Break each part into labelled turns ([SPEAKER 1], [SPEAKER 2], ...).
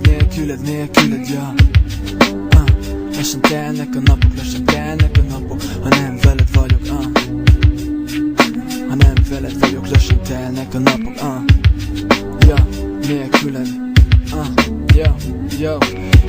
[SPEAKER 1] nélküled, ja. Lassan telnek a napok, ha nem veled vagyok, ha nem veled vagyok, lassan telnek a napok, ja, nélküled, yo.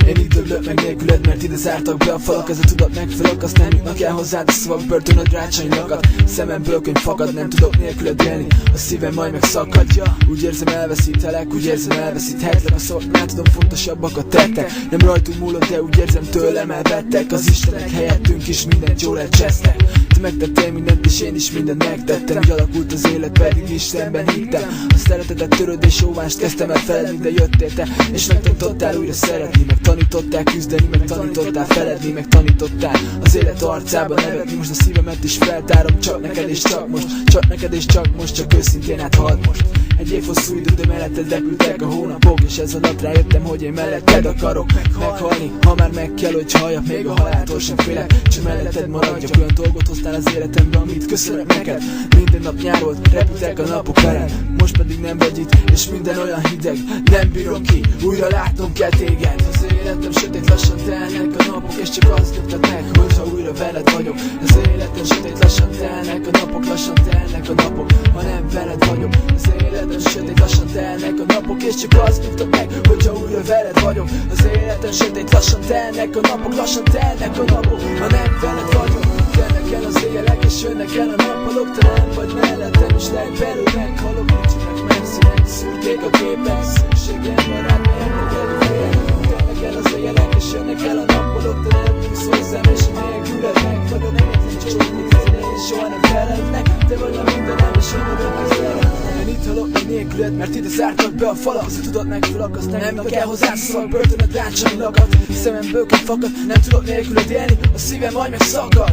[SPEAKER 1] Én így döglök meg nélküled, mert ide zártak be a falak. Ez a tudat megfelak, azt nem jutnak el hozzád a szavak. Börtönöd rácsányilakat, szememből könyv fakad. Nem tudok nélküled élni, a szívem majd megszakadja. Úgy érzem elveszítelek, úgy érzem elveszíthetlek. A szavak már tudom fontosabbak a tettek. Nem rajtunk múlott, de úgy érzem tőlem elvettek. Az istenek helyettünk is mindent jól elcsesztek. Te megtettél mindent és én is mindent megtettem. Úgy alakult az élet, pedig Istenben hittem. A szeretetet töröd és óvást kezdtem el feledni, de jöttél te és megtanítottál újra szeretni. Megtanítottál küzdeni, megtanítottál feledni, megtanítottál az élet arcába nevetni. Most a szívemet is feltárom, csak neked és csak most, csak neked és csak most, csak őszintén hát halld most. Egy év hosszú idő, de melletted repültek a hónapok, és ez alatt rájöttem, hogy én melletted akarok meghalni. Ha már meg kell, hogy halljak, még a haláltól sem félek, csak melletted maradjak. Olyan dolgot hoztál az életembe, amit köszönök neked. Minden nap nyár volt, repültek a napok veled, most pedig nem vagy itt, és minden olyan hideg. Nem bírom ki, újra látnom kell téged. Az életem sötét, lassan telnek a napok, és csak azt nyugtat meg, hogyha újra veled vagyok. Az életem sötét, lassan telnek a napok, lassan telnek a napok, ha nem veled vagyok. Az életem sötét, lassan telnek a napok, és csak azt nyugtat meg, hogyha újra veled vagyok. Az életem sötét, lassan telnek a napok, lassan telnek a napok, ha nem veled vagyok. Telnek el az éjjelek, és jönnek el a nappalok, te nem vagy mellettem, és lehet belül meghalok. Nincsenek megszínek, szürkék a képek, szükségem van rád, mert előfélek. Telnek el az éjjelek, és jönnek el a nappalok, te nem tudsz hozzám, és nélküled meg vagyok. Nem értem csak mit tenni, és soha nem felelnek. Te vagy a mindenem, és én örökké szeretem. Én itt halok meg nélküled, mert ide zártak be a falak. Az a tudat megfülak, azt nem jutnak el hozzá szavak. Börtönöd rácsányilakat, szememből könyv fakad. Nem tudok nélküled élni, a szívem majd megszakad.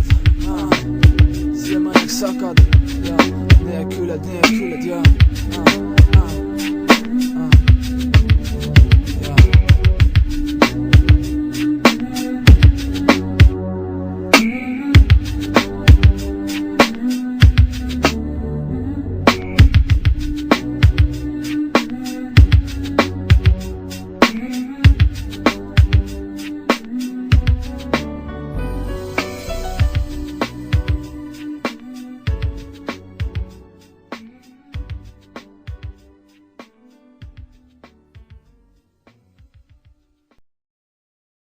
[SPEAKER 1] Szívem majd megszakad, ja. Nélküled, ja.